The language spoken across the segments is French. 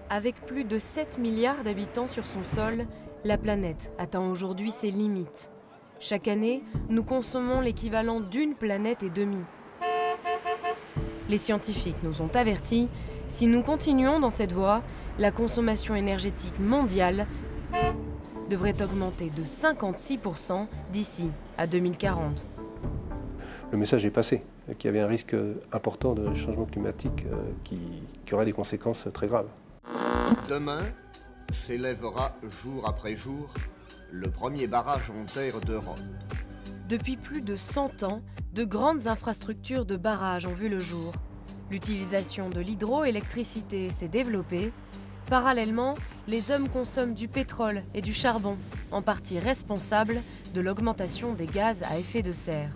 Avec plus de 7 milliards d'habitants sur son sol, la planète atteint aujourd'hui ses limites. Chaque année, nous consommons l'équivalent d'une planète et demie. Les scientifiques nous ont avertis, si nous continuons dans cette voie, la consommation énergétique mondiale devrait augmenter de 56% d'ici à 2040. Le message est passé, qu'il y avait un risque important de changement climatique qui aurait des conséquences très graves. Demain s'élèvera jour après jour le premier barrage en terre d'Europe. Depuis plus de 100 ans, de grandes infrastructures de barrages ont vu le jour. L'utilisation de l'hydroélectricité s'est développée. Parallèlement, les hommes consomment du pétrole et du charbon, en partie responsables de l'augmentation des gaz à effet de serre.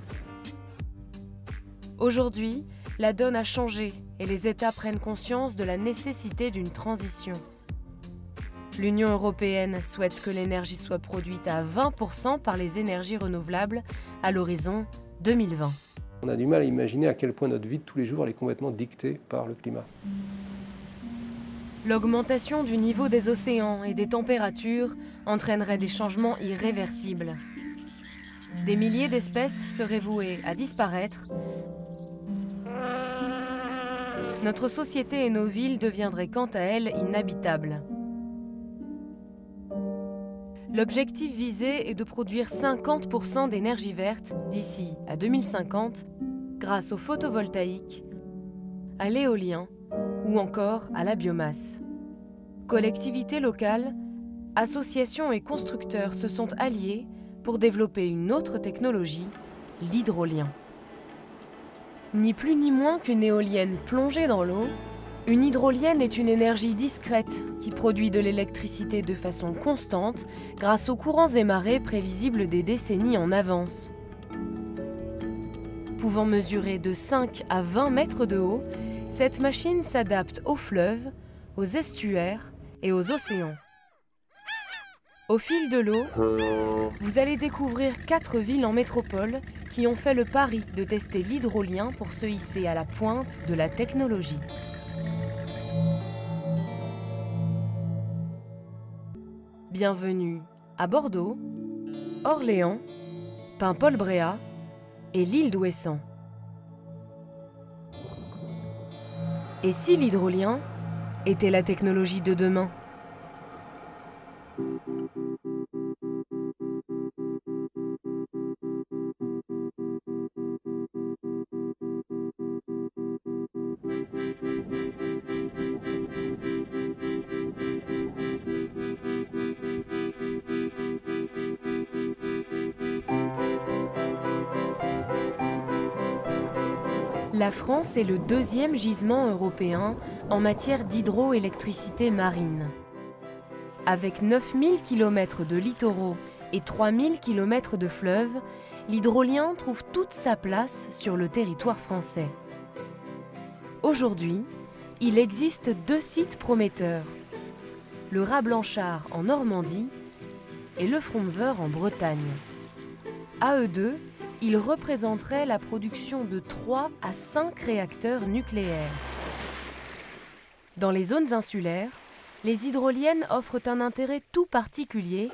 Aujourd'hui, la donne a changé et les États prennent conscience de la nécessité d'une transition. L'Union européenne souhaite que l'énergie soit produite à 20% par les énergies renouvelables à l'horizon 2020. On a du mal à imaginer à quel point notre vie de tous les jours est complètement dictée par le climat. L'augmentation du niveau des océans et des températures entraînerait des changements irréversibles. Des milliers d'espèces seraient vouées à disparaître. Notre société et nos villes deviendraient quant à elles inhabitables. L'objectif visé est de produire 50% d'énergie verte d'ici à 2050 grâce au photovoltaïque, à l'éolien ou encore à la biomasse. Collectivités locales, associations et constructeurs se sont alliés pour développer une autre technologie, l'hydrolien. Ni plus ni moins qu'une éolienne plongée dans l'eau, une hydrolienne est une énergie discrète qui produit de l'électricité de façon constante grâce aux courants et marées prévisibles des décennies en avance. Pouvant mesurer de 5 à 20 mètres de haut, cette machine s'adapte aux fleuves, aux estuaires et aux océans. Au fil de l'eau, vous allez découvrir 4 villes en métropole qui ont fait le pari de tester l'hydrolien pour se hisser à la pointe de la technologie. Bienvenue à Bordeaux, Orléans, Paimpol-Bréhat et l'île d'Ouessant. Et si l'hydrolien était la technologie de demain ? La France est le deuxième gisement européen en matière d'hydroélectricité marine. Avec 9000 km de littoraux et 3000 km de fleuves, l'hydrolien trouve toute sa place sur le territoire français. Aujourd'hui, il existe 2 sites prometteurs, le Raz Blanchard en Normandie et le Fromveur en Bretagne. À eux deux, ils représenteraient la production de 3 à 5 réacteurs nucléaires. Dans les zones insulaires, les hydroliennes offrent un intérêt tout particulier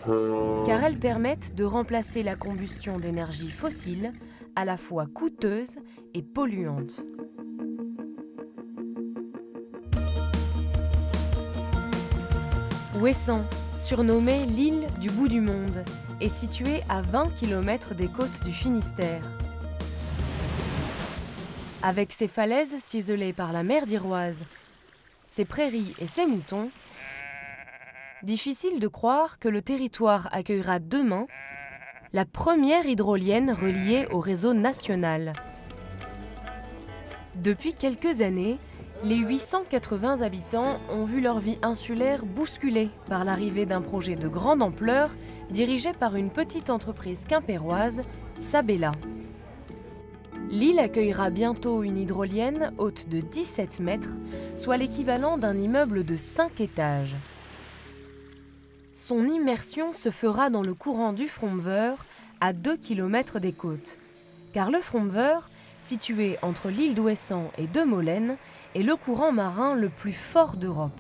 car elles permettent de remplacer la combustion d'énergie fossile, à la fois coûteuse et polluante. Ouessant, surnommée l'île du bout du monde, est située à 20 km des côtes du Finistère. Avec ses falaises ciselées par la mer d'Iroise, ses prairies et ses moutons, difficile de croire que le territoire accueillera demain la première hydrolienne reliée au réseau national. Depuis quelques années, les 880 habitants ont vu leur vie insulaire bousculée par l'arrivée d'un projet de grande ampleur dirigé par une petite entreprise quimpéroise, Sabella. L'île accueillera bientôt une hydrolienne haute de 17 mètres, soit l'équivalent d'un immeuble de 5 étages. Son immersion se fera dans le courant du Fromveur, à 2 km des côtes. Car le Fromveur, situé entre l'île d'Ouessant et de Molène, est le courant marin le plus fort d'Europe.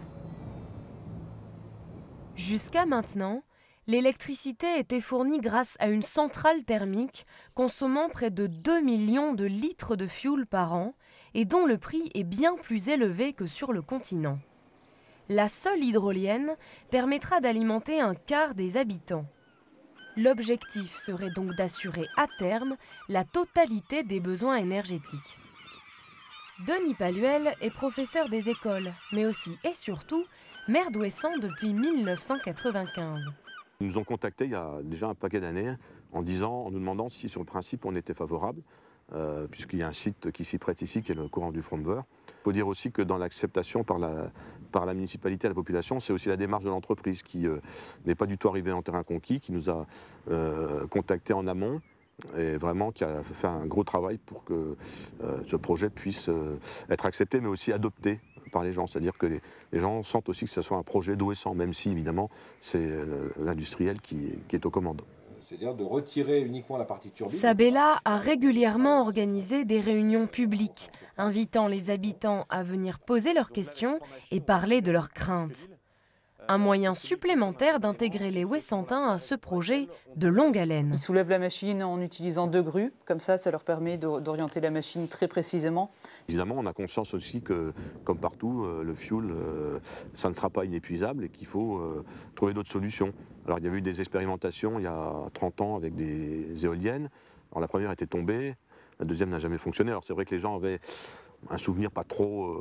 Jusqu'à maintenant, l'électricité était fournie grâce à une centrale thermique consommant près de 2 millions de litres de fioul par an et dont le prix est bien plus élevé que sur le continent. La seule hydrolienne permettra d'alimenter un quart des habitants. L'objectif serait donc d'assurer à terme la totalité des besoins énergétiques. Denis Paluel est professeur des écoles, mais aussi et surtout maire d'Ouessant depuis 1995. Ils nous ont contactés il y a déjà un paquet d'années en nous demandant si sur le principe on était favorable, puisqu'il y a un site qui s'y prête ici, qui est le courant du Fromveur. Il faut dire aussi que dans l'acceptation par la municipalité à la population, c'est aussi la démarche de l'entreprise qui n'est pas du tout arrivée en terrain conquis, qui nous a contactés en amont et vraiment qui a fait un gros travail pour que ce projet puisse être accepté, mais aussi adopté par les gens. C'est-à-dire que les gens sentent aussi que ce soit un projet d'Ouessant, même si évidemment c'est l'industriel qui est aux commandes. C'est-à-dire de retirer uniquement la partie turbine. Sabella a régulièrement organisé des réunions publiques, invitant les habitants à venir poser leurs questions et parler de leurs craintes. Un moyen supplémentaire d'intégrer les Ouessantins à ce projet de longue haleine. Ils soulèvent la machine en utilisant 2 grues, comme ça leur permet d'orienter la machine très précisément. Évidemment, on a conscience aussi que, comme partout, le fioul, ça ne sera pas inépuisable et qu'il faut trouver d'autres solutions. Alors il y avait eu des expérimentations il y a 30 ans avec des éoliennes. Alors, la première était tombée, la deuxième n'a jamais fonctionné. Alors c'est vrai que les gens avaient un souvenir pas trop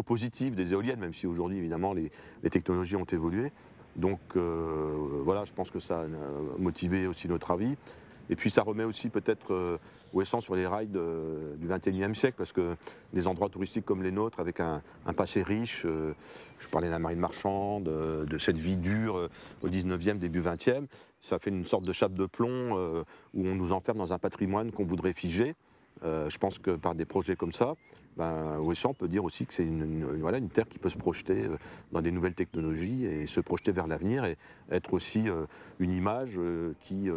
positif des éoliennes, même si aujourd'hui, évidemment, les technologies ont évolué. Donc voilà, je pense que ça a motivé aussi notre avis. Et puis ça remet aussi peut-être Ouessant sur les rails du XXIe siècle, parce que des endroits touristiques comme les nôtres, avec un passé riche, je parlais de la marine marchande, de cette vie dure au XIXe, début XXe, ça fait une sorte de chape de plomb où on nous enferme dans un patrimoine qu'on voudrait figer. Je pense que par des projets comme ça, Ouessant peut dire aussi que c'est une terre qui peut se projeter dans des nouvelles technologies et se projeter vers l'avenir et être aussi une image qui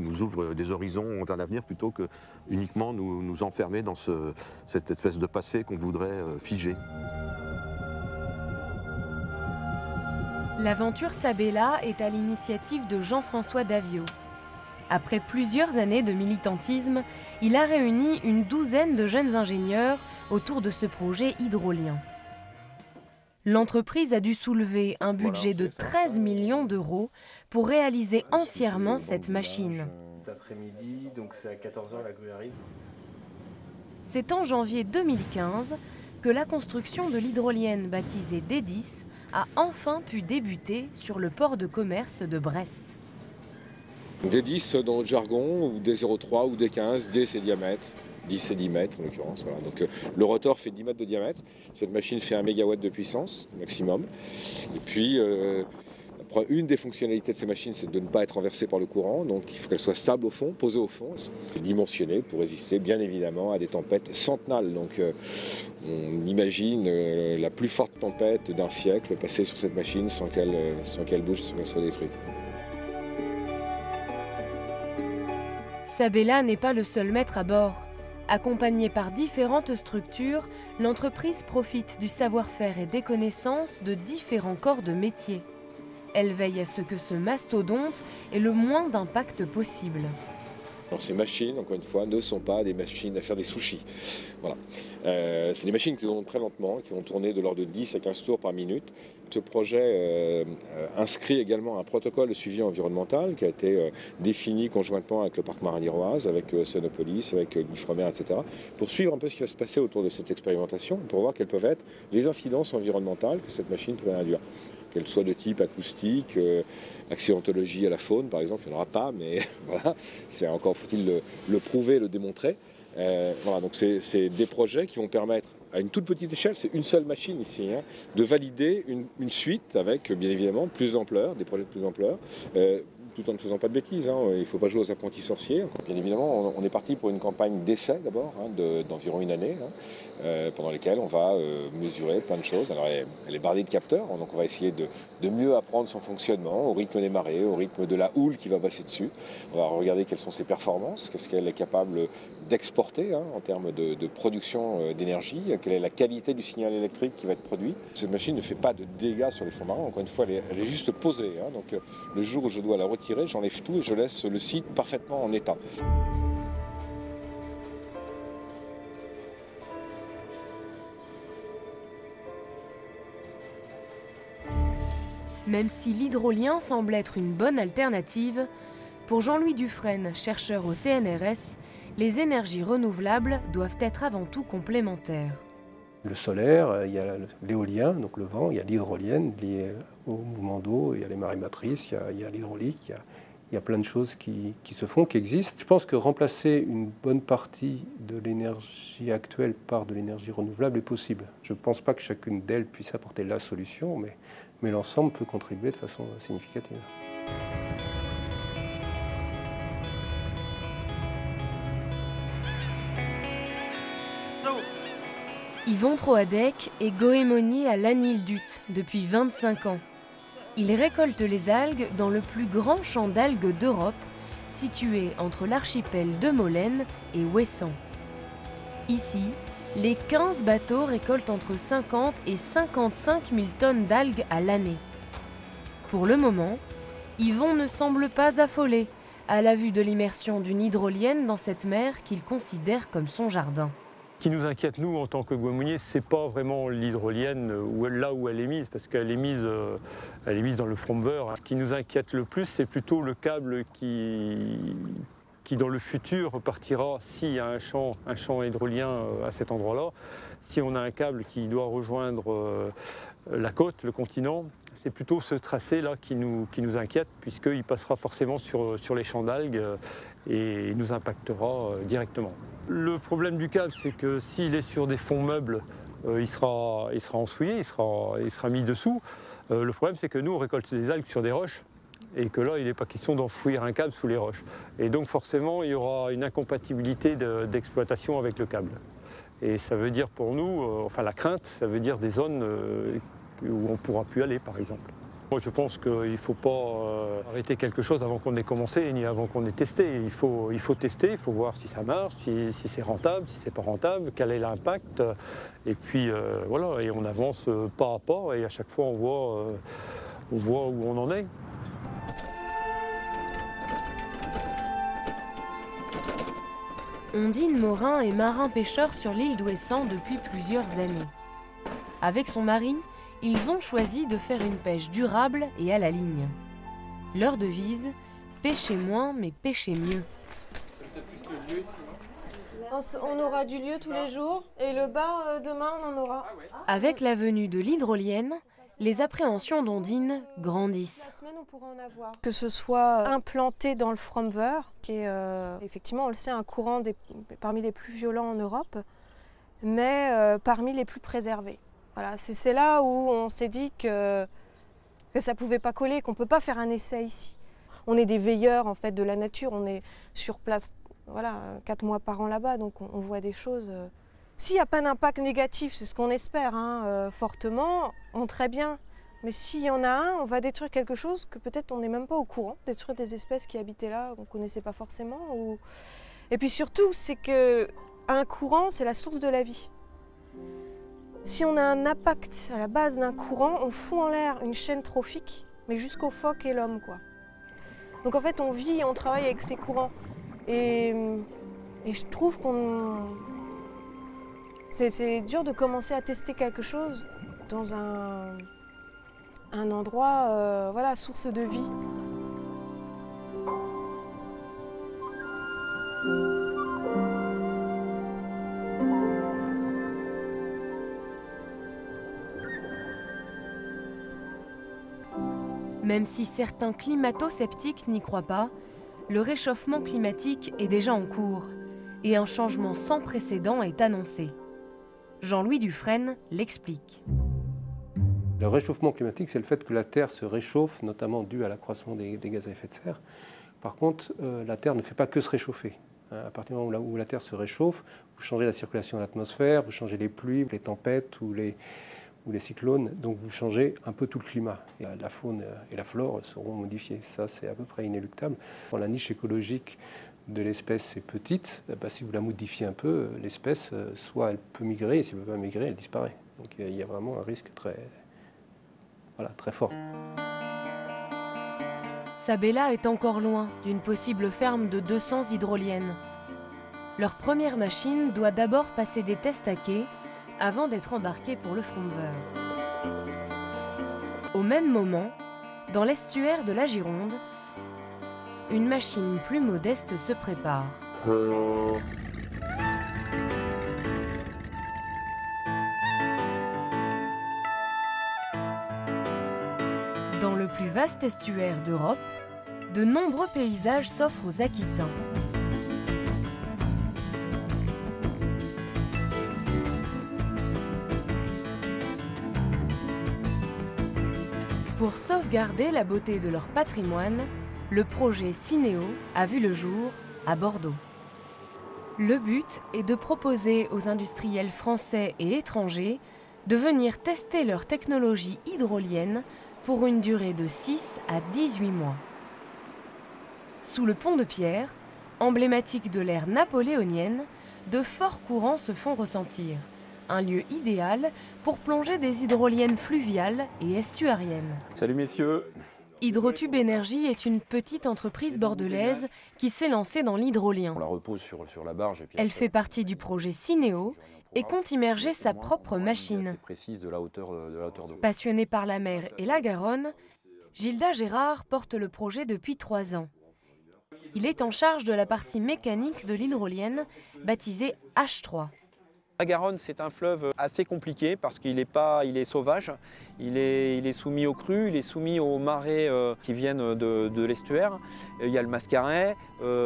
nous ouvre des horizons vers l'avenir plutôt que uniquement nous enfermer dans cette espèce de passé qu'on voudrait figer. L'aventure Sabella est à l'initiative de Jean-François Daviau. Après plusieurs années de militantisme, il a réuni une douzaine de jeunes ingénieurs autour de ce projet hydrolien. L'entreprise a dû soulever un budget de 13 millions d'euros pour réaliser entièrement cette machine. Cet après-midi, donc c'est à 14h la grue arrive. C'est en janvier 2015 que la construction de l'hydrolienne baptisée D10 a enfin pu débuter sur le port de commerce de Brest. D10 dans le jargon, ou D03 ou D15, D c'est diamètre, 10 c'est 10 mètres en l'occurrence. Voilà. Donc le rotor fait 10 mètres de diamètre, cette machine fait 1 MW de puissance maximum. Et puis une des fonctionnalités de ces machines, c'est de ne pas être renversée par le courant, donc il faut qu'elle soit stable au fond, posée au fond, dimensionnée pour résister bien évidemment à des tempêtes centenales. Donc on imagine la plus forte tempête d'un siècle passer sur cette machine sans qu'elle bouge, sans qu'elle soit détruite. Sabella n'est pas le seul maître à bord. Accompagnée par différentes structures, l'entreprise profite du savoir-faire et des connaissances de différents corps de métier. Elle veille à ce que ce mastodonte ait le moins d'impact possible. Ces machines, encore une fois, ne sont pas des machines à faire des sushis. Voilà. C'est des machines qui tournent très lentement, qui vont tourner de l'ordre de 10 à 15 tours par minute. Ce projet inscrit également un protocole de suivi environnemental qui a été défini conjointement avec le parc marin d'Iroise, avec Sonopolis, avec Ifremer, etc., pour suivre un peu ce qui va se passer autour de cette expérimentation, pour voir quelles peuvent être les incidences environnementales que cette machine pourrait induire. Qu'elle soit de type acoustique, accidentologie à la faune, par exemple, il n'y en aura pas, mais voilà, c'est encore faut-il le prouver, le démontrer. Voilà, donc c'est des projets qui vont permettre, à une toute petite échelle, c'est une seule machine ici, hein, de valider une suite avec, bien évidemment, plus d'ampleur, des projets de plus d'ampleur, tout en ne faisant pas de bêtises. Il ne faut pas jouer aux apprentis sorciers. Bien évidemment, on est parti pour une campagne d'essai d'abord, d'environ une année, pendant lesquelles on va mesurer plein de choses. Alors elle est bardée de capteurs, donc on va essayer de mieux apprendre son fonctionnement au rythme des marées, au rythme de la houle qui va passer dessus. On va regarder quelles sont ses performances, qu'est-ce qu'elle est capable d'exporter en termes de production d'énergie, quelle est la qualité du signal électrique qui va être produit. Cette machine ne fait pas de dégâts sur les fonds marins, encore une fois elle est juste posée. Donc le jour où je dois la retirer, j'enlève tout et je laisse le site parfaitement en état. Même si l'hydrolien semble être une bonne alternative, pour Jean-Louis Dufresne, chercheur au CNRS, les énergies renouvelables doivent être avant tout complémentaires. Le solaire, il y a l'éolien, donc le vent, il y a l'hydrolienne liée au mouvement d'eau, il y a les marées matrices, il y a l'hydraulique, il y a plein de choses qui se font, qui existent. Je pense que remplacer une bonne partie de l'énergie actuelle par de l'énergie renouvelable est possible. Je ne pense pas que chacune d'elles puisse apporter la solution, mais l'ensemble peut contribuer de façon significative. Yvon Troadec est goémonier à l'Anildut depuis 25 ans. Il récolte les algues dans le plus grand champ d'algues d'Europe, situé entre l'archipel de Molène et Ouessant. Ici, les 15 bateaux récoltent entre 50 et 55 000 tonnes d'algues à l'année. Pour le moment, Yvon ne semble pas affolé à la vue de l'immersion d'une hydrolienne dans cette mer qu'il considère comme son jardin. Ce qui nous inquiète, nous, en tant que goémoniers, ce n'est pas vraiment l'hydrolienne là où elle est mise, parce qu'elle est mise dans le Fromver. Ce qui nous inquiète le plus, c'est plutôt le câble qui dans le futur partira, s'il y a un champ hydrolien à cet endroit-là. Si on a un câble qui doit rejoindre la côte, le continent, c'est plutôt ce tracé-là qui nous inquiète, puisqu'il passera forcément sur les champs d'algues et il nous impactera directement. Le problème du câble, c'est que s'il est sur des fonds meubles, il sera ensouillé, il sera mis dessous. Le problème, c'est que nous, on récolte des algues sur des roches, et que là, il n'est pas question d'enfouir un câble sous les roches. Et donc, forcément, il y aura une incompatibilité d'exploitation avec le câble. Et ça veut dire pour nous, enfin la crainte, ça veut dire des zones où on ne pourra plus aller, par exemple. Moi, je pense qu'il ne faut pas arrêter quelque chose avant qu'on ait commencé, ni avant qu'on ait testé. Il faut tester, il faut voir si ça marche, si c'est rentable, si c'est pas rentable, quel est l'impact. Et puis, voilà, et on avance pas à pas, et à chaque fois, on voit où on en est. Ondine Morin est marin-pêcheur sur l'île d'Ouessant depuis plusieurs années. Avec son mari, ils ont choisi de faire une pêche durable et à la ligne. Leur devise, pêcher moins mais pêcher mieux. On aura du lieu tous les jours et le bar, demain, on en aura. Avec la venue de l'hydrolienne, les appréhensions d'Ondine grandissent. La semaine, on pourra en avoir. Que ce soit implanté dans le Fromver, qui est effectivement, on le sait, un courant parmi les plus violents en Europe, mais parmi les plus préservés. Voilà, c'est là où on s'est dit que ça ne pouvait pas coller, qu'on ne peut pas faire un essai ici. On est des veilleurs en fait, de la nature, on est sur place 4 mois par an là-bas, donc on voit des choses. S'il n'y a pas d'impact négatif, c'est ce qu'on espère, fortement, très bien. Mais s'il y en a un, on va détruire quelque chose que peut-être on n'est même pas au courant, détruire des espèces qui habitaient là, qu'on ne connaissait pas forcément. Et puis surtout, c'est qu'un courant, c'est la source de la vie. Si on a un impact à la base d'un courant, on fout en l'air une chaîne trophique, mais jusqu'aux phoques et l'homme, quoi. Donc en fait, on vit et on travaille avec ces courants. Et je trouve c'est dur de commencer à tester quelque chose dans un endroit, source de vie. Même si certains climato-sceptiques n'y croient pas, le réchauffement climatique est déjà en cours et un changement sans précédent est annoncé. Jean-Louis Dufresne l'explique. Le réchauffement climatique, c'est le fait que la Terre se réchauffe, notamment dû à l'accroissement des gaz à effet de serre. Par contre, la Terre ne fait pas que se réchauffer. À partir du moment où la Terre se réchauffe, vous changez la circulation de l'atmosphère, vous changez les pluies, les tempêtes ou les cyclones, donc vous changez un peu tout le climat. Et la faune et la flore seront modifiées. Ça, c'est à peu près inéluctable. Quand la niche écologique de l'espèce est petite, si vous la modifiez un peu, l'espèce, soit elle peut migrer, et si elle ne peut pas migrer, elle disparaît. Donc il y a vraiment un risque très fort. Sabella est encore loin d'une possible ferme de 200 hydroliennes. Leur première machine doit d'abord passer des tests à quai avant d'être embarquée pour le Fromveur. Au même moment, dans l'estuaire de la Gironde, une machine plus modeste se prépare. Dans le plus vaste estuaire d'Europe, de nombreux paysages s'offrent aux Aquitains. Pour sauvegarder la beauté de leur patrimoine, le projet Cineo a vu le jour à Bordeaux. Le but est de proposer aux industriels français et étrangers de venir tester leur technologie hydrolienne pour une durée de 6 à 18 mois. Sous le pont de pierre, emblématique de l'ère napoléonienne, de forts courants se font ressentir. Un lieu idéal pour plonger des hydroliennes fluviales et estuariennes. Salut messieurs. Hydrotube Énergie est une petite entreprise bordelaise qui s'est lancée dans l'hydrolien. On la repose sur la barge. Et puis Elle fait partie du projet Cineo et compte immerger sa propre machine. Passionnée par la mer et la Garonne, Gilda Gérard porte le projet depuis 3 ans. Il est en charge de la partie mécanique de l'hydrolienne, baptisée H3. La Garonne, c'est un fleuve assez compliqué parce qu'il est sauvage, il est soumis aux crues, il est soumis aux marées qui viennent de l'estuaire. Il y a le mascaret,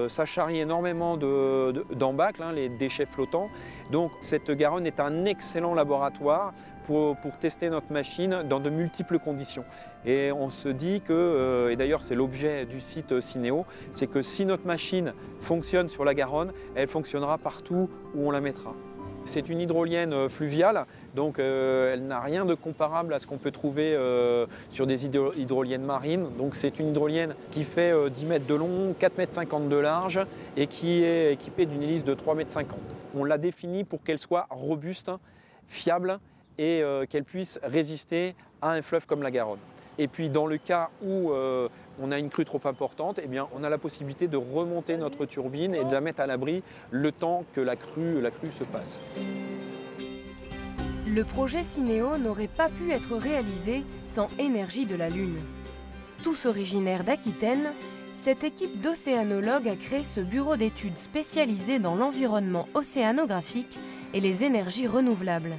ça charrie énormément d'embâcles, les déchets flottants. Donc cette Garonne est un excellent laboratoire pour tester notre machine dans de multiples conditions. Et on se dit que, et d'ailleurs c'est l'objet du site Cineo, c'est que si notre machine fonctionne sur la Garonne, elle fonctionnera partout où on la mettra. C'est une hydrolienne fluviale, donc elle n'a rien de comparable à ce qu'on peut trouver sur des hydroliennes marines. Donc c'est une hydrolienne qui fait 10 mètres de long, 4,50 m de large et qui est équipée d'une hélice de 3,50 m. On l'a définie pour qu'elle soit robuste, fiable et qu'elle puisse résister à un fleuve comme la Garonne. Et puis dans le cas où on a une crue trop importante, eh bien, on a la possibilité de remonter notre turbine et de la mettre à l'abri le temps que la crue se passe. Le projet Cineo n'aurait pas pu être réalisé sans Énergie de la Lune. Tous originaires d'Aquitaine, cette équipe d'océanologues a créé ce bureau d'études spécialisé dans l'environnement océanographique et les énergies renouvelables.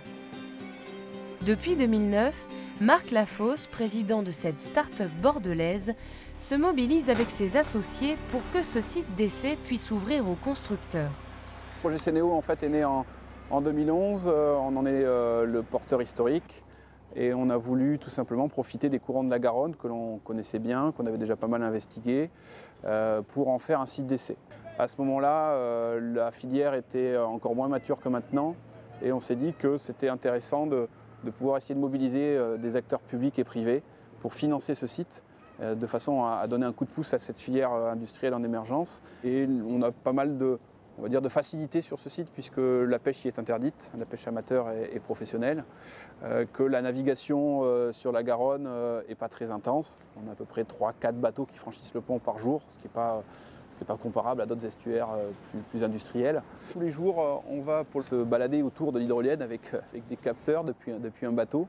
Depuis 2009, Marc Lafosse, président de cette start-up bordelaise, se mobilise avec ses associés pour que ce site d'essai puisse ouvrir aux constructeurs. Le projet Cineo en fait est né en 2011, on en est le porteur historique et on a voulu tout simplement profiter des courants de la Garonne que l'on connaissait bien, qu'on avait déjà pas mal investigué, pour en faire un site d'essai. À ce moment-là, la filière était encore moins mature que maintenant et on s'est dit que c'était intéressant de pouvoir essayer de mobiliser des acteurs publics et privés pour financer ce site, de façon à donner un coup de pouce à cette filière industrielle en émergence. Et on a pas mal de facilité sur ce site puisque la pêche y est interdite, la pêche amateur et professionnelle, que la navigation sur la Garonne n'est pas très intense. On a à peu près 3-4 bateaux qui franchissent le pont par jour, ce qui n'est pas comparable à d'autres estuaires plus industriels. Tous les jours, on va pour se balader autour de l'hydrolienne avec des capteurs depuis un bateau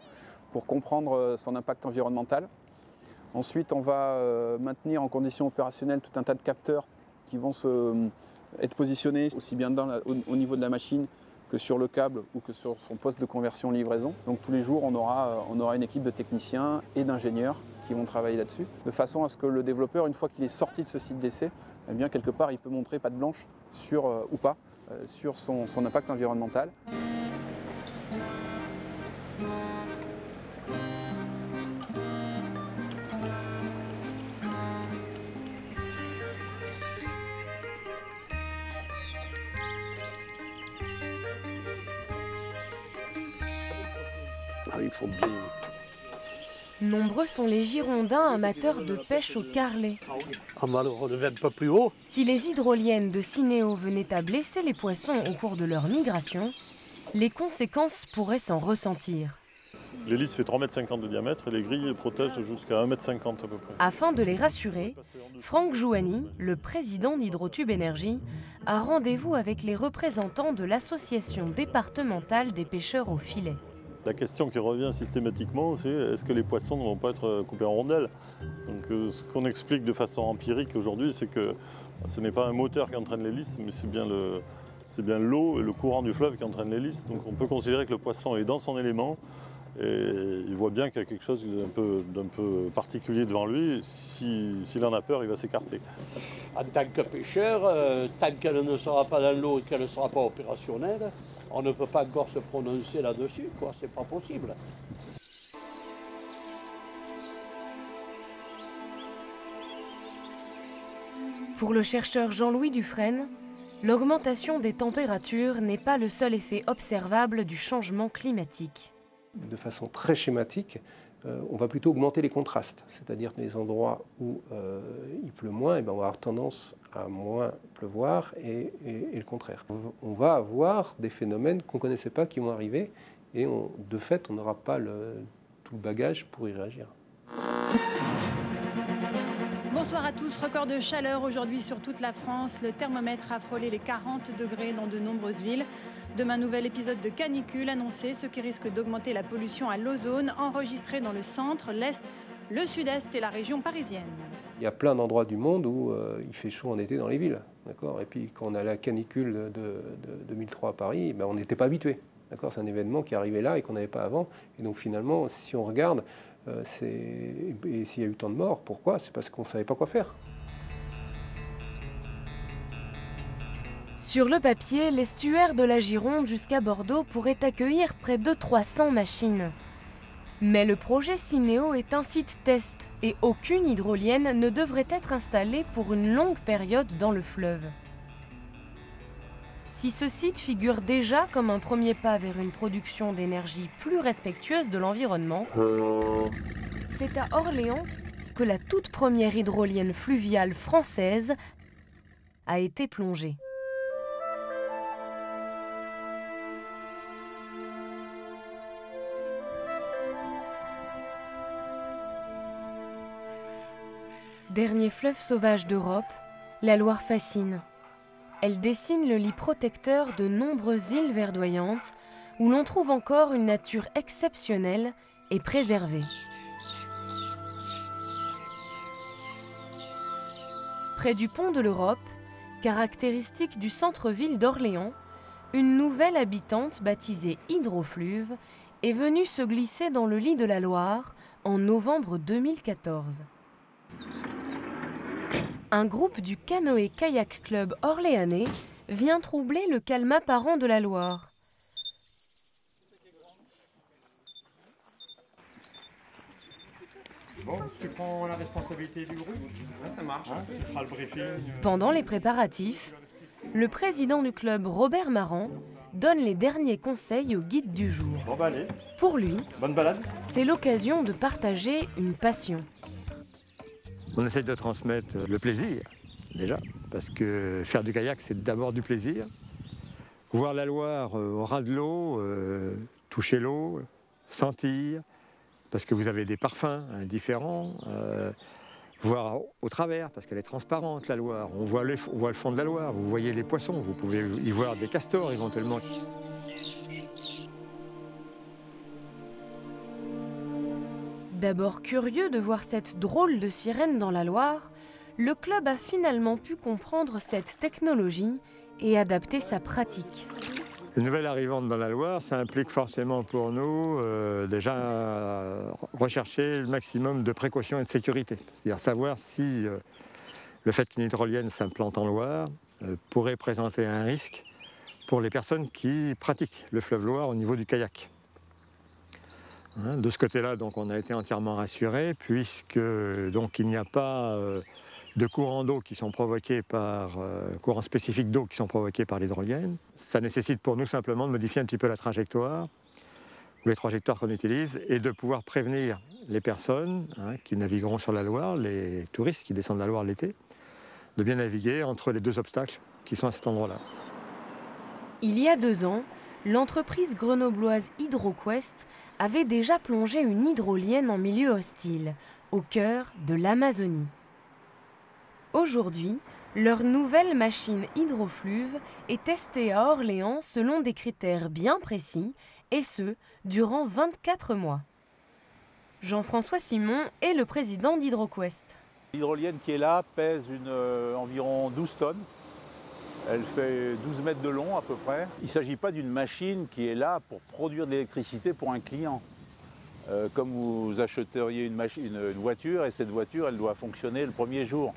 pour comprendre son impact environnemental. Ensuite, on va maintenir en condition opérationnelle tout un tas de capteurs qui vont être positionnés aussi bien au niveau de la machine que sur le câble ou que sur son poste de conversion livraison. Donc tous les jours, on aura une équipe de techniciens et d'ingénieurs qui vont travailler là-dessus, de façon à ce que le développeur, une fois qu'il est sorti de ce site d'essai, eh bien, quelque part, il peut montrer patte blanche sur son impact environnemental. il faut bien... Nombreux sont les Girondins amateurs de pêche au carrelet. On va le relever un peu plus haut. Si les hydroliennes de Cinéo venaient à blesser les poissons au cours de leur migration, les conséquences pourraient s'en ressentir. L'hélice fait 3,50 m de diamètre et les grilles protègent jusqu'à 1,50 m à peu près. Afin de les rassurer, Franck Jouani, le président d'Hydrotube Énergie, a rendez-vous avec les représentants de l'association départementale des pêcheurs au filet. La question qui revient systématiquement, c'est est-ce que les poissons ne vont pas être coupés en rondelles? Donc, ce qu'on explique de façon empirique aujourd'hui, c'est que ce n'est pas un moteur qui entraîne l'hélice, mais c'est bien l'eau et le courant du fleuve qui entraîne l'hélice. Donc on peut considérer que le poisson est dans son élément et il voit bien qu'il y a quelque chose d'un peu particulier devant lui. S'il en a peur, il va s'écarter. En tant que pêcheur, tant qu'elle ne sera pas dans l'eau et qu'elle ne sera pas opérationnelle, on ne peut pas encore se prononcer là-dessus, quoi. C'est pas possible. Pour le chercheur Jean-Louis Dufresne, l'augmentation des températures n'est pas le seul effet observable du changement climatique. De façon très schématique, on va plutôt augmenter les contrastes. C'est-à-dire que les endroits où il pleut moins, on va avoir tendance à moins pleuvoir et le contraire. On va avoir des phénomènes qu'on ne connaissait pas qui vont arriver et de fait, on n'aura pas tout le bagage pour y réagir. Bonsoir à tous. Record de chaleur aujourd'hui sur toute la France. Le thermomètre a frôlé les 40 degrés dans de nombreuses villes. Demain, nouvel épisode de canicule annoncé, ce qui risque d'augmenter la pollution à l'ozone, enregistrée dans le centre, l'est, le sud-est et la région parisienne. Il y a plein d'endroits du monde où il fait chaud en été dans les villes. Et puis quand on a la canicule de 2003 à Paris, on n'était pas habitué. C'est un événement qui arrivait là et qu'on n'avait pas avant. Et donc finalement, si on regarde, et s'il y a eu tant de morts, pourquoi? C'est parce qu'on ne savait pas quoi faire. Sur le papier, l'estuaire de la Gironde jusqu'à Bordeaux pourrait accueillir près de 300 machines. Mais le projet Cinéo est un site test et aucune hydrolienne ne devrait être installée pour une longue période dans le fleuve. Si ce site figure déjà comme un premier pas vers une production d'énergie plus respectueuse de l'environnement, c'est à Orléans que la toute première hydrolienne fluviale française a été plongée. Dernier fleuve sauvage d'Europe, la Loire fascine. Elle dessine le lit protecteur de nombreuses îles verdoyantes où l'on trouve encore une nature exceptionnelle et préservée. Près du pont de l'Europe, caractéristique du centre-ville d'Orléans, une nouvelle habitante baptisée Hydrofluve est venue se glisser dans le lit de la Loire en novembre 2014. Un groupe du Canoë-Kayak Club orléanais vient troubler le calme apparent de la Loire. Bon, tu prends la responsabilité du groupe? Là, ça marche. Tu feras le briefing. Pendant les préparatifs, le président du club, Robert Marant, donne les derniers conseils au guide du jour. Bon, allez. Pour lui, bonne balade. C'est l'occasion de partager une passion. On essaie de transmettre le plaisir, déjà, parce que faire du kayak, c'est d'abord du plaisir. Voir la Loire au ras de l'eau, toucher l'eau, sentir, parce que vous avez des parfums différents, voir au travers, parce qu'elle est transparente, la Loire. On voit le fond de la Loire, vous voyez les poissons, vous pouvez y voir des castors éventuellement. D'abord curieux de voir cette drôle de sirène dans la Loire, le club a finalement pu comprendre cette technologie et adapter sa pratique. Une nouvelle arrivante dans la Loire, ça implique forcément pour nous déjà rechercher le maximum de précautions et de sécurité. C'est-à-dire savoir si le fait qu'une hydrolienne s'implante en Loire pourrait présenter un risque pour les personnes qui pratiquent le fleuve Loire au niveau du kayak. De ce côté-là, donc, on a été entièrement rassurés, puisque donc, il n'y a pas de courants d'eau qui sont provoqués par courants spécifiques d'eau qui sont provoqués par l'hydrolienne. Ça nécessite pour nous simplement de modifier un petit peu la trajectoire ou les trajectoires qu'on utilise, et de pouvoir prévenir les personnes qui navigueront sur la Loire, les touristes qui descendent la Loire l'été, de bien naviguer entre les deux obstacles qui sont à cet endroit-là. Il y a 2 ans, l'entreprise grenobloise HydroQuest avait déjà plongé une hydrolienne en milieu hostile, au cœur de l'Amazonie. Aujourd'hui, leur nouvelle machine hydrofluve est testée à Orléans selon des critères bien précis, et ce, durant 24 mois. Jean-François Simon est le président d'HydroQuest. L'hydrolienne qui est là pèse environ 12 tonnes. Elle fait 12 mètres de long à peu près. Il ne s'agit pas d'une machine qui est là pour produire de l'électricité pour un client. Comme vous achèteriez une voiture et cette voiture elle doit fonctionner le premier jour.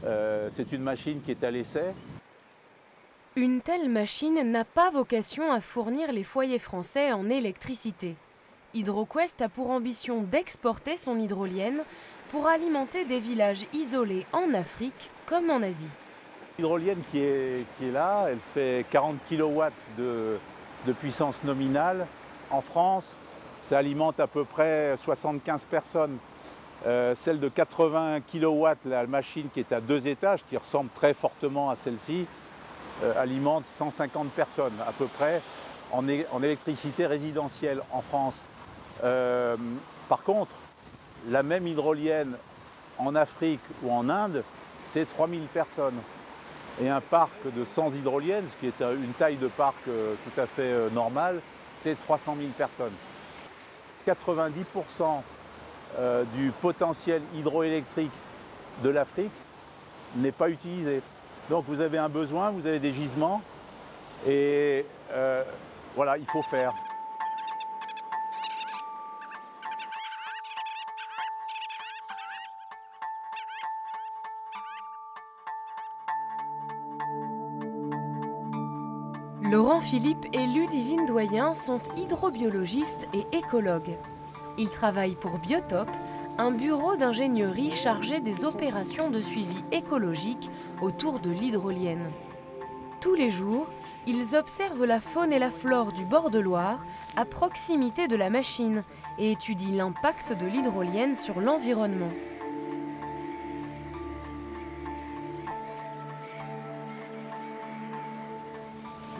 C'est une machine qui est à l'essai. Une telle machine n'a pas vocation à fournir les foyers français en électricité. HydroQuest a pour ambition d'exporter son hydrolienne pour alimenter des villages isolés en Afrique comme en Asie. L'hydrolienne qui est là, elle fait 40 kW de puissance nominale. En France, ça alimente à peu près 75 personnes. Celle de 80 kW, la machine qui est à 2 étages, qui ressemble très fortement à celle-ci, alimente 150 personnes à peu près en électricité résidentielle en France. Par contre, la même hydrolienne en Afrique ou en Inde, c'est 3000 personnes. Et un parc de 100 hydroliennes, ce qui est une taille de parc tout à fait normale, c'est 300 000 personnes. 90% du potentiel hydroélectrique de l'Afrique n'est pas utilisé. Donc vous avez un besoin, vous avez des gisements, et voilà, il faut faire. Laurent Philippe et Ludivine Doyen sont hydrobiologistes et écologues. Ils travaillent pour Biotop, un bureau d'ingénierie chargé des opérations de suivi écologique autour de l'hydrolienne. Tous les jours, ils observent la faune et la flore du bord de Loire à proximité de la machine et étudient l'impact de l'hydrolienne sur l'environnement.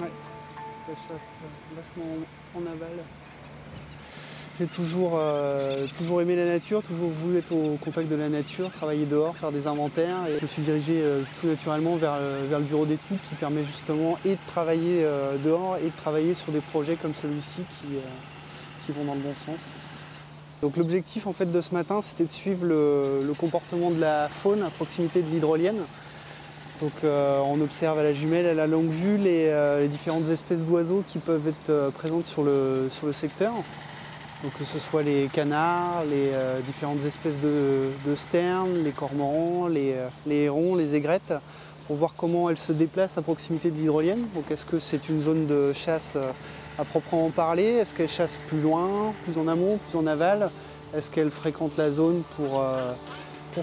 Ouais, ça chasse vachement en aval. J'ai toujours aimé la nature, toujours voulu être au contact de la nature, travailler dehors, faire des inventaires. Et je me suis dirigé tout naturellement vers le bureau d'études qui permet justement et de travailler dehors et de travailler sur des projets comme celui-ci qui vont dans le bon sens. Donc l'objectif en fait de ce matin, c'était de suivre le comportement de la faune à proximité de l'hydrolienne. Donc on observe à la jumelle, à la longue vue, les différentes espèces d'oiseaux qui peuvent être présentes sur le secteur. Donc que ce soit les canards, les différentes espèces de sternes, les cormorans, les hérons, les aigrettes, pour voir comment elles se déplacent à proximité de l'hydrolienne. Donc est-ce que c'est une zone de chasse à proprement parler? Est-ce qu'elles chassent plus loin, plus en amont, plus en aval? Est-ce qu'elles fréquentent la zone pour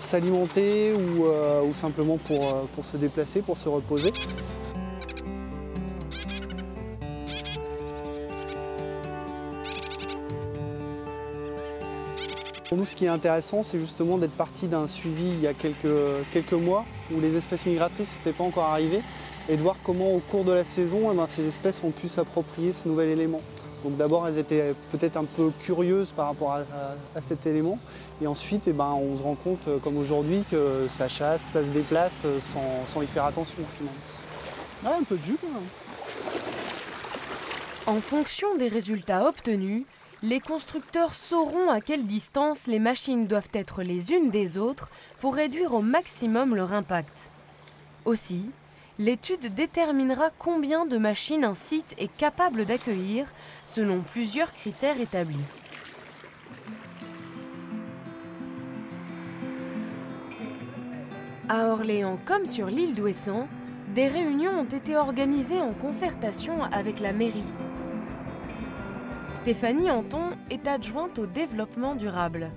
s'alimenter ou simplement pour se déplacer, pour se reposer? Pour nous, ce qui est intéressant, c'est justement d'être parti d'un suivi il y a quelques mois où les espèces migratrices n'étaient pas encore arrivées et de voir comment au cours de la saison, ces espèces ont pu s'approprier ce nouvel élément. Donc d'abord, elles étaient peut-être un peu curieuses par rapport à cet élément et ensuite, on se rend compte, comme aujourd'hui, que ça chasse, ça se déplace sans y faire attention au final. Ouais, un peu de jus quand même. En fonction des résultats obtenus, les constructeurs sauront à quelle distance les machines doivent être les unes des autres pour réduire au maximum leur impact. Aussi, l'étude déterminera combien de machines un site est capable d'accueillir selon plusieurs critères établis. À Orléans comme sur l'île d'Ouessant, des réunions ont été organisées en concertation avec la mairie. Stéphanie Anton est adjointe au développement durable.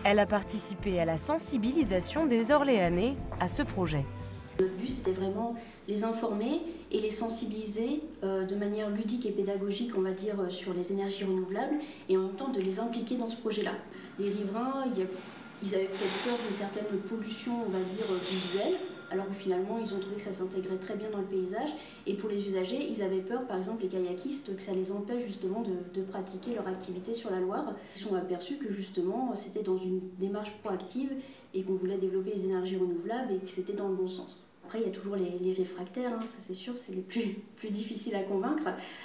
Elle a participé à la sensibilisation des Orléanais à ce projet. Le but, c'était vraiment les informer et les sensibiliser de manière ludique et pédagogique, on va dire, sur les énergies renouvelables, et en même temps de les impliquer dans ce projet-là. Les riverains, ils avaient peut-être peur d'une certaine pollution, on va dire, visuelle, alors que finalement, ils ont trouvé que ça s'intégrait très bien dans le paysage. Et pour les usagers, ils avaient peur, par exemple, les kayakistes, que ça les empêche justement de pratiquer leur activité sur la Loire. Ils se sont aperçus que justement, c'était dans une démarche proactive et qu'on voulait développer les énergies renouvelables et que c'était dans le bon sens. Après, il y a toujours les réfractaires, hein, ça c'est sûr, c'est les plus difficiles à convaincre.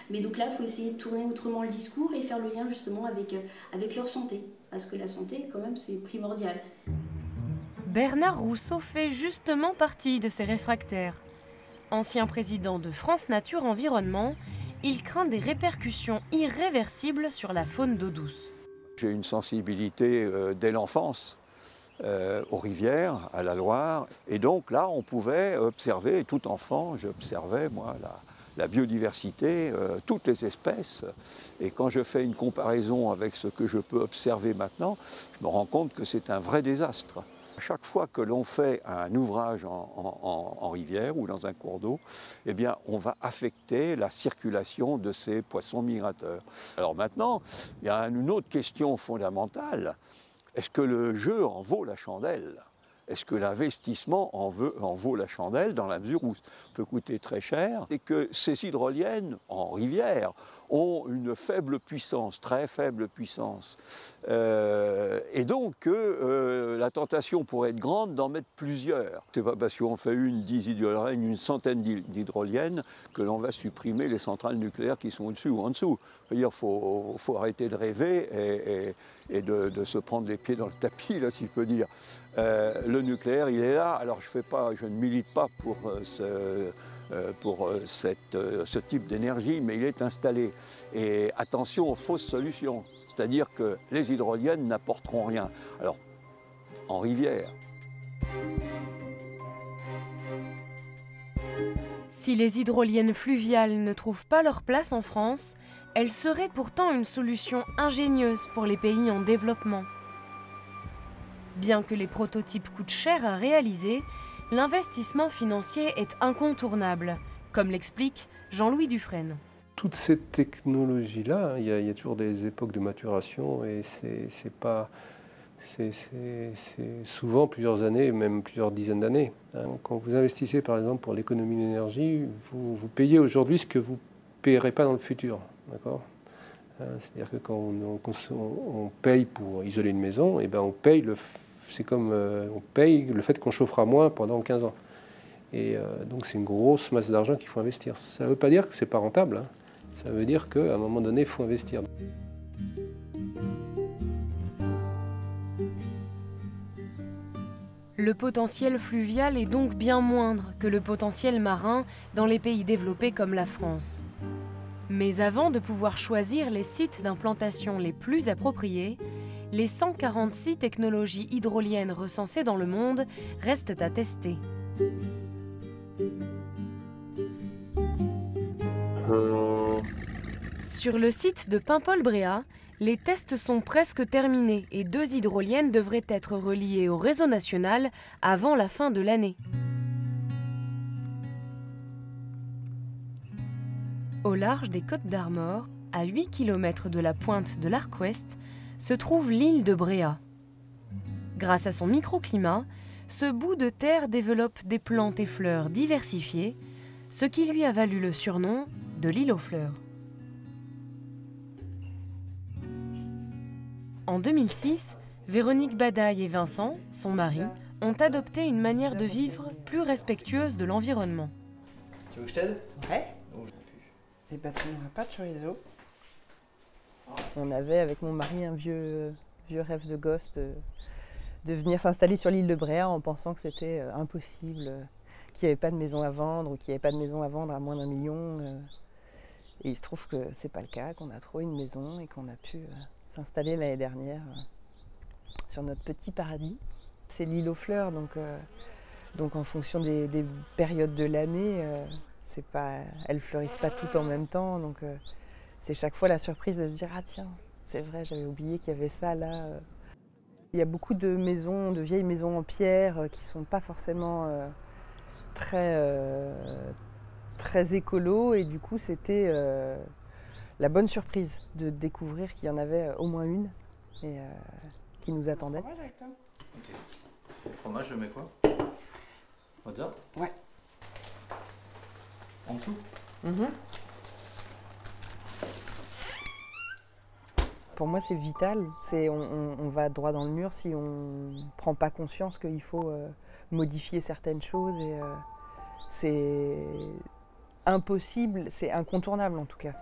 Mais donc là, il faut essayer de tourner autrement le discours et faire le lien justement avec leur santé. Parce que la santé, quand même, c'est primordial. Bernard Rousseau fait justement partie de ces réfractaires. Ancien président de France Nature Environnement, il craint des répercussions irréversibles sur la faune d'eau douce. J'ai une sensibilité dès l'enfance aux rivières, à la Loire. Et donc là, on pouvait observer, tout enfant, j'observais moi la biodiversité, toutes les espèces. Et quand je fais une comparaison avec ce que je peux observer maintenant, je me rends compte que c'est un vrai désastre. Chaque fois que l'on fait un ouvrage en rivière ou dans un cours d'eau, eh bien, on va affecter la circulation de ces poissons migrateurs. Alors maintenant, il y a une autre question fondamentale. Est-ce que le jeu en vaut la chandelle ? Est-ce que l'investissement en vaut la chandelle dans la mesure où ça peut coûter très cher et que ces hydroliennes en rivière ont une faible puissance, très faible puissance. Et donc la tentation pourrait être grande d'en mettre plusieurs. C'est pas parce qu'on fait 10 hydroliennes, une centaine d'hydroliennes que l'on va supprimer les centrales nucléaires qui sont au-dessus ou en dessous. Il faut arrêter de rêver et de se prendre les pieds dans le tapis, là, si je peux dire. Le nucléaire, il est là. Alors je ne milite pas pour ce type d'énergie, mais il est installé. Et attention aux fausses solutions, c'est-à-dire que les hydroliennes n'apporteront rien. Alors, en rivière. Si les hydroliennes fluviales ne trouvent pas leur place en France, elles seraient pourtant une solution ingénieuse pour les pays en développement. Bien que les prototypes coûtent cher à réaliser, l'investissement financier est incontournable, comme l'explique Jean-Louis Dufresne. Toutes ces technologies-là, il y a toujours des époques de maturation et c'est souvent plusieurs années, même plusieurs dizaines d'années. Quand vous investissez par exemple pour l'économie d'énergie, vous payez aujourd'hui ce que vous ne payerez pas dans le futur. D'accord ? C'est-à-dire que quand on paye pour isoler une maison, et ben on paye on paye le fait qu'on chauffera moins pendant 15 ans. Et donc c'est une grosse masse d'argent qu'il faut investir. Ça ne veut pas dire que ce n'est pas rentable, hein. Ça veut dire qu'à un moment donné, il faut investir. Le potentiel fluvial est donc bien moindre que le potentiel marin dans les pays développés comme la France. Mais avant de pouvoir choisir les sites d'implantation les plus appropriés, les 146 technologies hydroliennes recensées dans le monde restent à tester. Sur le site de Paimpol-Bréhat, les tests sont presque terminés et 2 hydroliennes devraient être reliées au réseau national avant la fin de l'année. Au large des Côtes d'Armor, à 8 km de la pointe de l'Arc Ouest, se trouve l'île de Bréhat. Grâce à son microclimat, ce bout de terre développe des plantes et fleurs diversifiées, ce qui lui a valu le surnom de l'île aux fleurs. En 2006, Véronique Badaille et Vincent, son mari, ont adopté une manière de vivre plus respectueuse de l'environnement. Tu veux que je t'aide ? Ouais. Et bah, tu n'auras pas de chorizo. On avait avec mon mari un vieux rêve de gosse de venir s'installer sur l'île de Bréhat en pensant que c'était impossible, qu'il n'y avait pas de maison à vendre ou qu'il n'y avait pas de maison à vendre à moins d'1 million. Et il se trouve que c'est pas le cas, qu'on a trouvé une maison et qu'on a pu s'installer l'année dernière sur notre petit paradis. C'est l'île aux fleurs, donc en fonction des périodes de l'année, elles fleurissent pas toutes en même temps, donc c'est chaque fois la surprise de se dire « Ah tiens, c'est vrai, j'avais oublié qu'il y avait ça là ». Il y a beaucoup de maisons, de vieilles maisons en pierre qui sont pas forcément très très écolo et du coup c'était la bonne surprise de découvrir qu'il y en avait au moins une et qui nous attendait. Okay. Fromage, je mets quoi? Mozza? Ouais. En dessous? Pour moi, c'est vital. On va droit dans le mur si on ne prend pas conscience qu'il faut modifier certaines choses. Et c'est impossible, c'est incontournable en tout cas.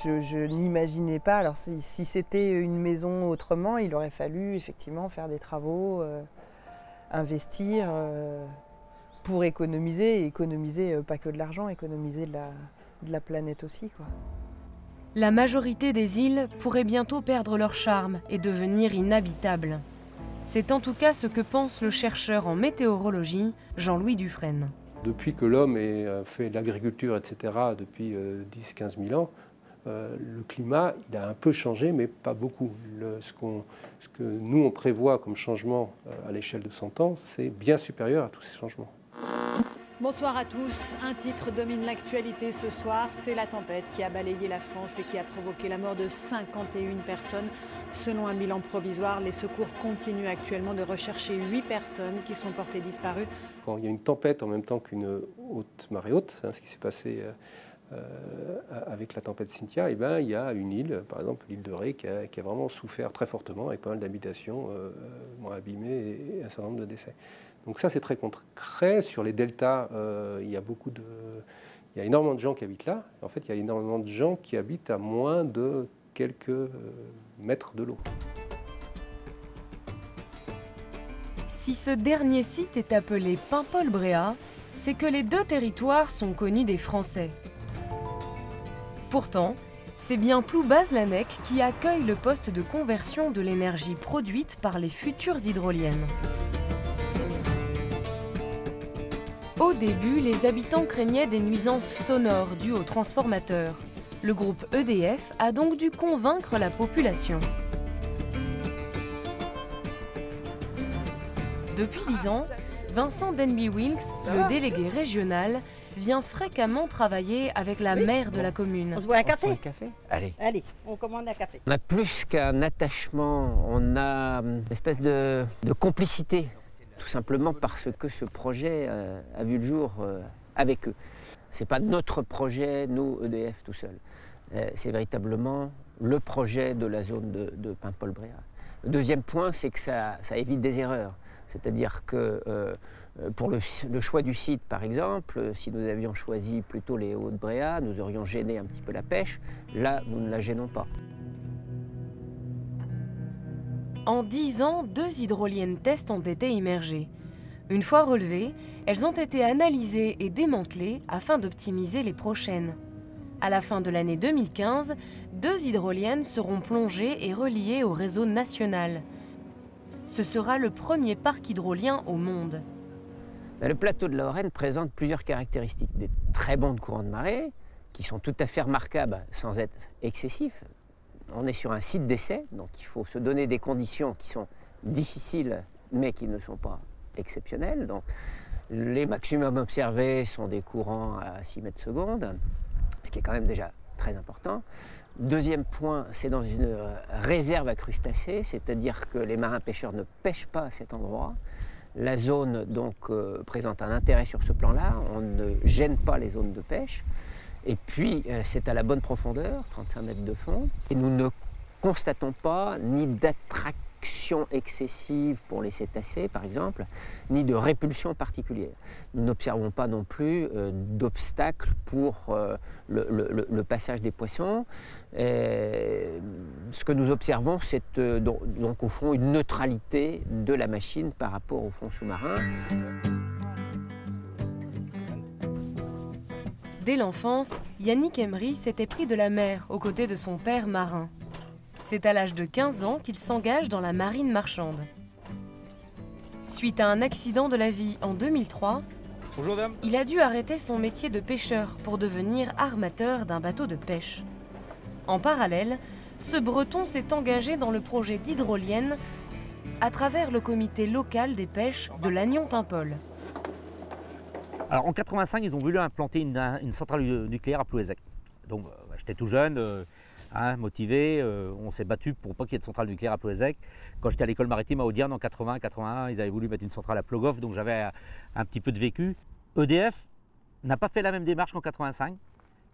Je n'imaginais pas. Alors si c'était une maison autrement, il aurait fallu effectivement faire des travaux, investir pour économiser. Et économiser pas que de l'argent, économiser de la planète aussi, quoi. La majorité des îles pourraient bientôt perdre leur charme et devenir inhabitables. C'est en tout cas ce que pense le chercheur en météorologie, Jean-Louis Dufresne. Depuis que l'homme a fait de l'agriculture, etc., depuis 10-15 000 ans, le climat il a un peu changé, mais pas beaucoup. Ce que nous, on prévoit comme changement à l'échelle de 100 ans, c'est bien supérieur à tous ces changements. Bonsoir à tous. Un titre domine l'actualité ce soir. C'est la tempête qui a balayé la France et qui a provoqué la mort de 51 personnes. Selon un bilan provisoire, les secours continuent actuellement de rechercher 8 personnes qui sont portées disparues. Quand il y a une tempête en même temps qu'une haute marée haute, ce qui s'est passé avec la tempête Cynthia, eh ben, il y a une île, par exemple l'île de Ré, qui a vraiment souffert très fortement avec pas mal d'habitations abîmées et un certain nombre de décès. Donc ça, c'est très concret. Sur les deltas, il y a énormément de gens qui habitent là. En fait, il y a énormément de gens qui habitent à moins de quelques mètres de l'eau. Si ce dernier site est appelé Paimpol-Bréhat, c'est que les deux territoires sont connus des Français. Pourtant, c'est bien Ploubaz-Lanec qui accueille le poste de conversion de l'énergie produite par les futures hydroliennes. Au début, les habitants craignaient des nuisances sonores dues aux transformateurs. Le groupe EDF a donc dû convaincre la population. Depuis 10 ans, Vincent Denby-Wilkes, le délégué régional, vient fréquemment travailler avec la maire de la commune. On se boit un café? Allez. Allez, on commande un café. On a plus qu'un attachement, on a une espèce de complicité. Tout simplement parce que ce projet a vu le jour avec eux. Ce n'est pas notre projet, nous, EDF, tout seul. C'est véritablement le projet de la zone de Paimpol-Bréhat. Le deuxième point, c'est que ça évite des erreurs. C'est-à-dire que pour le choix du site, par exemple, si nous avions choisi plutôt les Hauts-de-Bréhat, nous aurions gêné un petit peu la pêche. Là, nous ne la gênons pas. En 10 ans, 2 hydroliennes tests ont été immergées. Une fois relevées, elles ont été analysées et démantelées afin d'optimiser les prochaines. À la fin de l'année 2015, 2 hydroliennes seront plongées et reliées au réseau national. Ce sera le premier parc hydrolien au monde. Le plateau de la Hauraine présente plusieurs caractéristiques. Des très bons courants de marée, qui sont tout à fait remarquables sans être excessifs. On est sur un site d'essai, donc il faut se donner des conditions qui sont difficiles, mais qui ne sont pas exceptionnelles. Donc, les maximums observés sont des courants à 6 mètres secondes, ce qui est quand même déjà très important. Deuxième point, c'est dans une réserve à crustacés, c'est-à-dire que les marins pêcheurs ne pêchent pas à cet endroit. La zone donc présente un intérêt sur ce plan-là, on ne gêne pas les zones de pêche. Et puis, c'est à la bonne profondeur, 35 mètres de fond. Et nous ne constatons pas ni d'attraction excessive pour les cétacés, par exemple, ni de répulsion particulière. Nous n'observons pas non plus d'obstacles pour le passage des poissons. Ce que nous observons, c'est donc au fond une neutralité de la machine par rapport au fond sous-marin. Dès l'enfance, Yannick Emery s'était pris de la mer aux côtés de son père marin. C'est à l'âge de 15 ans qu'il s'engage dans la marine marchande. Suite à un accident de la vie en 2003, il a dû arrêter son métier de pêcheur pour devenir armateur d'un bateau de pêche. En parallèle, ce Breton s'est engagé dans le projet d'hydrolienne à travers le comité local des pêches de Lannion-Paimpol. Alors en 85, ils ont voulu implanter une centrale nucléaire à Plouézec. Donc j'étais tout jeune, motivé, on s'est battu pour pas qu'il y ait de centrale nucléaire à Plouézec. Quand j'étais à l'école maritime à Audierne en 80-81, ils avaient voulu mettre une centrale à Plogoff, donc j'avais un petit peu de vécu. EDF n'a pas fait la même démarche qu'en 85.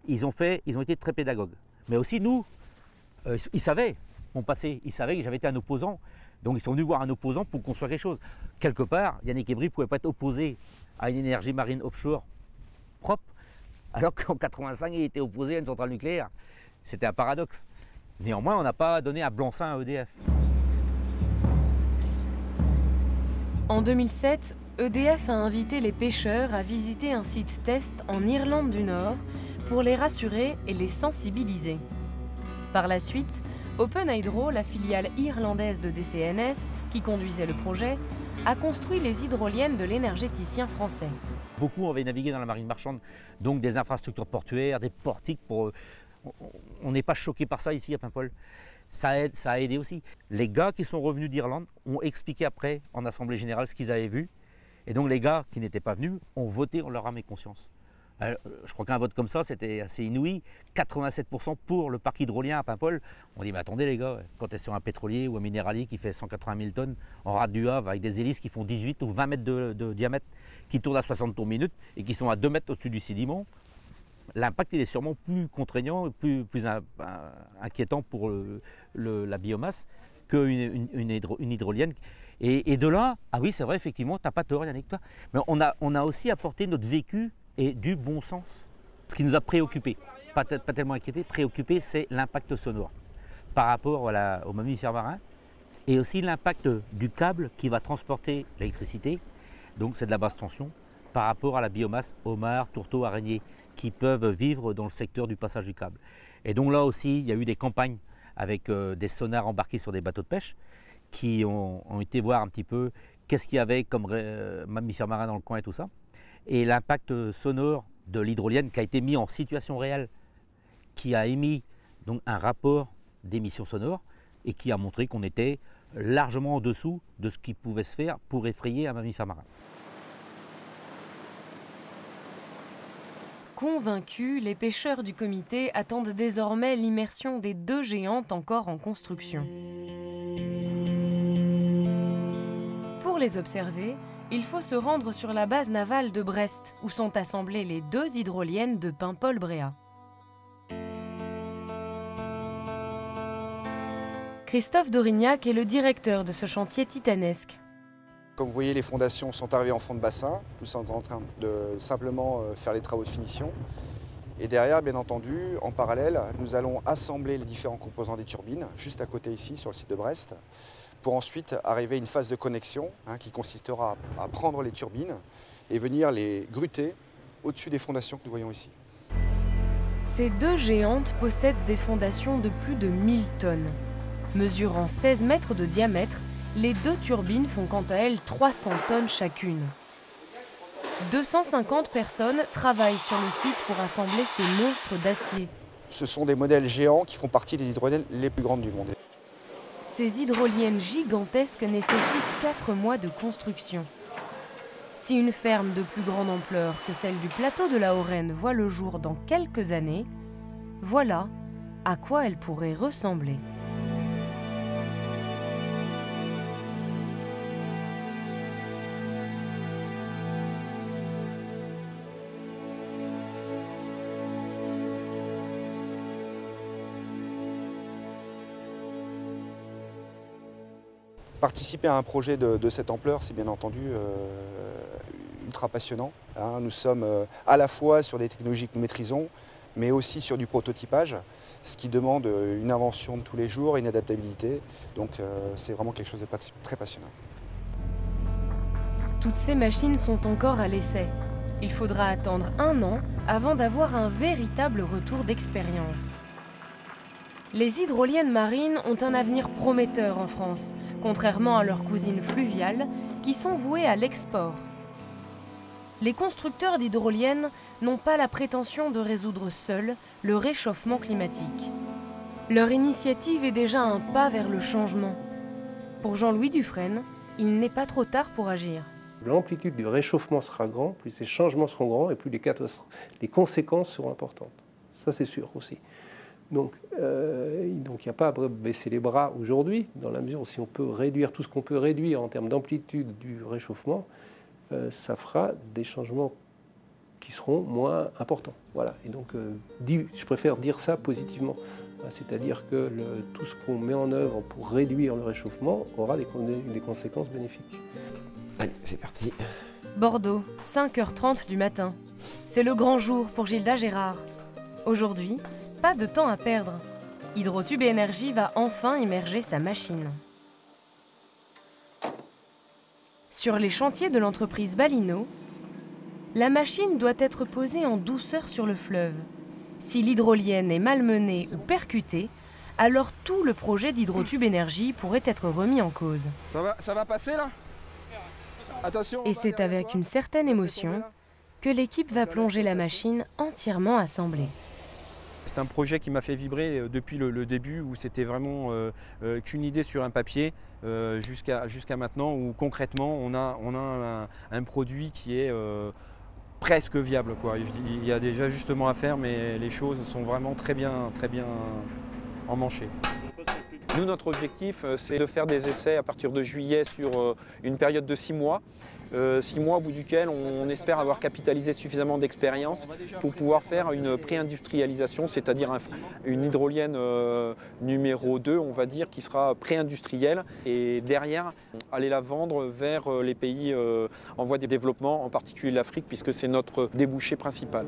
Ils ont été très pédagogues. Mais aussi nous, ils savaient mon passé, ils savaient que j'avais été un opposant. Donc ils sont venus voir un opposant pour construire quelque chose. Quelque part, Yannick Ebry ne pouvait pas être opposé à une énergie marine offshore propre, alors qu'en 85, il était opposé à une centrale nucléaire. C'était un paradoxe. Néanmoins, on n'a pas donné un blanc-seing à EDF. En 2007, EDF a invité les pêcheurs à visiter un site test en Irlande du Nord pour les rassurer et les sensibiliser. Par la suite, Open Hydro, la filiale irlandaise de DCNS, qui conduisait le projet, a construit les hydroliennes de l'énergéticien français. Beaucoup avaient navigué dans la marine marchande, donc des infrastructures portuaires, des portiques. On n'est pas choqué par ça ici à Paimpol. Ça a aidé aussi. Les gars qui sont revenus d'Irlande ont expliqué après en assemblée générale ce qu'ils avaient vu. Et donc les gars qui n'étaient pas venus ont voté en leur âme et conscience. Je crois qu'un vote comme ça, c'était assez inouï. 87% pour le parc hydrolien à Paimpol. On dit, mais attendez les gars, quand tu es sur un pétrolier ou un minéralier qui fait 180 000 tonnes en rade du Havre avec des hélices qui font 18 ou 20 mètres de diamètre, qui tournent à 60 tours minute et qui sont à 2 mètres au-dessus du sédiment, l'impact il est sûrement plus contraignant, plus inquiétant pour la biomasse qu'une hydrolienne. Et de là, ah oui c'est vrai, effectivement, tu n'as pas tort Yannick, toi. Mais on a aussi apporté notre vécu et du bon sens. Ce qui nous a préoccupés, pas tellement inquiétés, préoccupés, c'est l'impact sonore par rapport aux mammifères marins et aussi l'impact du câble qui va transporter l'électricité, donc c'est de la basse tension, par rapport à la biomasse, homards, tourteaux, araignées, qui peuvent vivre dans le secteur du passage du câble. Et donc là aussi, il y a eu des campagnes avec des sonars embarqués sur des bateaux de pêche qui ont été voir un petit peu qu'est-ce qu'il y avait comme mammifères marins dans le coin et tout ça. Et l'impact sonore de l'hydrolienne qui a été mis en situation réelle, qui a émis donc un rapport d'émissions sonores et qui a montré qu'on était largement en dessous de ce qui pouvait se faire pour effrayer un mammifère marin. Convaincus, les pêcheurs du comité attendent désormais l'immersion des 2 géantes encore en construction. Pour les observer, il faut se rendre sur la base navale de Brest, où sont assemblées les 2 hydroliennes de Paimpol-Bréhat. Christophe Dorignac est le directeur de ce chantier titanesque. Comme vous voyez, les fondations sont arrivées en fond de bassin. Nous sommes en train de simplement faire les travaux de finition. Et derrière, bien entendu, en parallèle, nous allons assembler les différents composants des turbines, juste à côté ici, sur le site de Brest, pour ensuite arriver à une phase de connexion qui consistera à prendre les turbines et venir les gruter au-dessus des fondations que nous voyons ici. Ces 2 géantes possèdent des fondations de plus de 1000 tonnes. Mesurant 16 mètres de diamètre, les 2 turbines font quant à elles 300 tonnes chacune. 250 personnes travaillent sur le site pour assembler ces monstres d'acier. Ce sont des modèles géants qui font partie des hydroliennes les plus grandes du monde. Ces hydroliennes gigantesques nécessitent 4 mois de construction. Si une ferme de plus grande ampleur que celle du plateau de la Hauraine voit le jour dans quelques années, voilà à quoi elle pourrait ressembler. Participer à un projet de cette ampleur, c'est bien entendu ultra passionnant. Nous sommes à la fois sur des technologies que nous maîtrisons, mais aussi sur du prototypage, ce qui demande une invention de tous les jours et une adaptabilité. Donc c'est vraiment quelque chose de très passionnant. Toutes ces machines sont encore à l'essai. Il faudra attendre 1 an avant d'avoir un véritable retour d'expérience. Les hydroliennes marines ont un avenir prometteur en France, contrairement à leurs cousines fluviales qui sont vouées à l'export. Les constructeurs d'hydroliennes n'ont pas la prétention de résoudre seuls le réchauffement climatique. Leur initiative est déjà un pas vers le changement. Pour Jean-Louis Dufresne, il n'est pas trop tard pour agir. L'amplitude du réchauffement sera grande, plus les changements seront grands et plus les conséquences seront importantes. Ça, c'est sûr aussi. Donc, il n'y a pas à baisser les bras aujourd'hui, dans la mesure où si on peut réduire tout ce qu'on peut réduire en termes d'amplitude du réchauffement, ça fera des changements qui seront moins importants. Voilà. Et donc, je préfère dire ça positivement. C'est-à-dire que tout ce qu'on met en œuvre pour réduire le réchauffement aura des conséquences bénéfiques. Allez, c'est parti. Bordeaux, 5h30 du matin. C'est le grand jour pour Gilda Gérard. Aujourd'hui, pas de temps à perdre. Hydrotube Énergie va enfin immerger sa machine. Sur les chantiers de l'entreprise Balino, la machine doit être posée en douceur sur le fleuve. Si l'hydrolienne est malmenée ou percutée, alors tout le projet d'Hydrotube Énergie pourrait être remis en cause. Ça va passer là? Attention. Et c'est avec une certaine émotion que l'équipe va plonger la machine entièrement assemblée. C'est un projet qui m'a fait vibrer depuis le début, où c'était vraiment qu'une idée sur un papier, jusqu'à maintenant, où concrètement on a un produit qui est presque viable, quoi. Il y a des ajustements à faire, mais les choses sont vraiment très bien emmanchées. Nous, notre objectif, c'est de faire des essais à partir de juillet sur une période de 6 mois. 6 mois au bout duquel on espère avoir capitalisé suffisamment d'expérience pour pouvoir faire une pré-industrialisation, c'est-à-dire une hydrolienne numéro 2, on va dire, qui sera pré-industrielle, et derrière aller la vendre vers les pays en voie de développement, en particulier l'Afrique, puisque c'est notre débouché principal.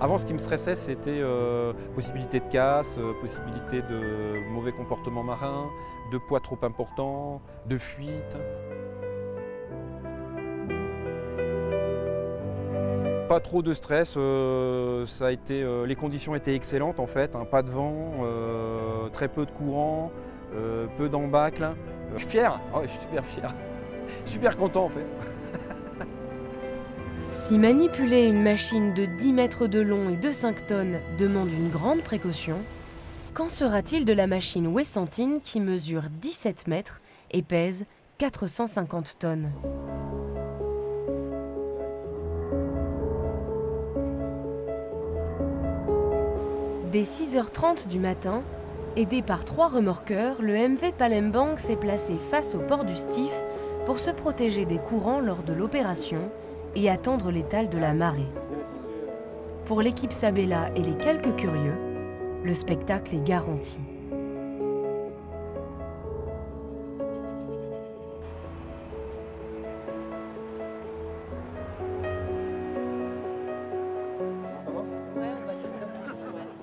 Avant, ce qui me stressait, c'était possibilité de casse, possibilité de mauvais comportement marin, de poids trop important, de fuite. Pas trop de stress, les conditions étaient excellentes en fait, hein, pas de vent, très peu de courant, peu d'embâcle. Je suis fier, je suis super fier, super content en fait. Si manipuler une machine de 10 mètres de long et de 5 tonnes demande une grande précaution, qu'en sera-t-il de la machine Wessantine qui mesure 17 mètres et pèse 450 tonnes? Dès 6h30 du matin, aidé par 3 remorqueurs, le MV Palembang s'est placé face au port du Stif pour se protéger des courants lors de l'opération et attendre l'étale de la marée. Pour l'équipe Sabella et les quelques curieux, le spectacle est garanti.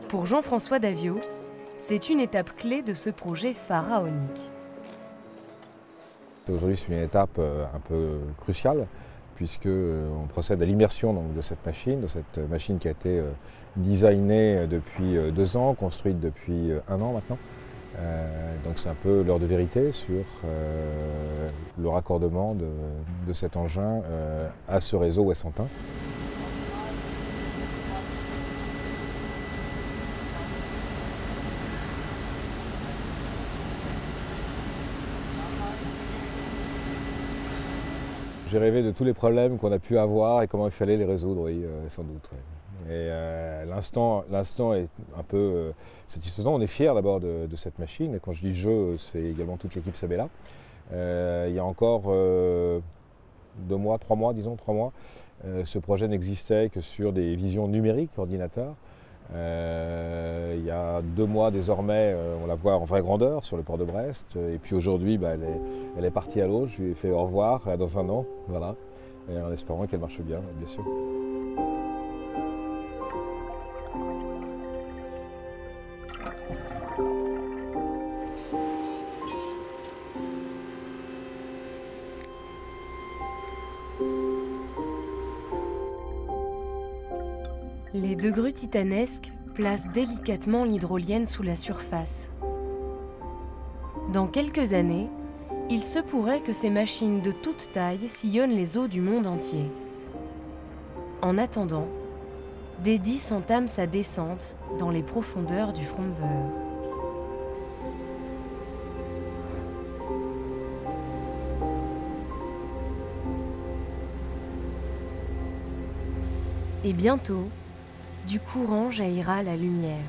Pour Jean-François Davio, c'est une étape clé de ce projet pharaonique. Aujourd'hui, c'est une étape un peu cruciale, puisqu'on procède à l'immersion de cette machine qui a été designée depuis 2 ans, construite depuis 1 an maintenant. Donc c'est un peu l'heure de vérité sur le raccordement de cet engin à ce réseau Wessantin. J'ai rêvé de tous les problèmes qu'on a pu avoir et comment il fallait les résoudre, oui, sans doute. Oui. Et l'instant est un peu satisfaisant. On est fiers d'abord de cette machine. Et quand je dis je, c'est également toute l'équipe Sabella. Il y a encore 2 mois, 3 mois, disons 3 mois, ce projet n'existait que sur des visions numériques ordinateurs. Il y a 2 mois désormais, on la voit en vraie grandeur sur le port de Brest. Et puis aujourd'hui, elle est partie à l'eau. Je lui ai fait au revoir dans 1 an, voilà, et en espérant qu'elle marche bien sûr. Les 2 grues titanesques placent délicatement l'hydrolienne sous la surface. Dans quelques années, il se pourrait que ces machines de toute taille sillonnent les eaux du monde entier. En attendant, Dédis entame sa descente dans les profondeurs du Fromveur. Et bientôt, du courant jaillira la lumière.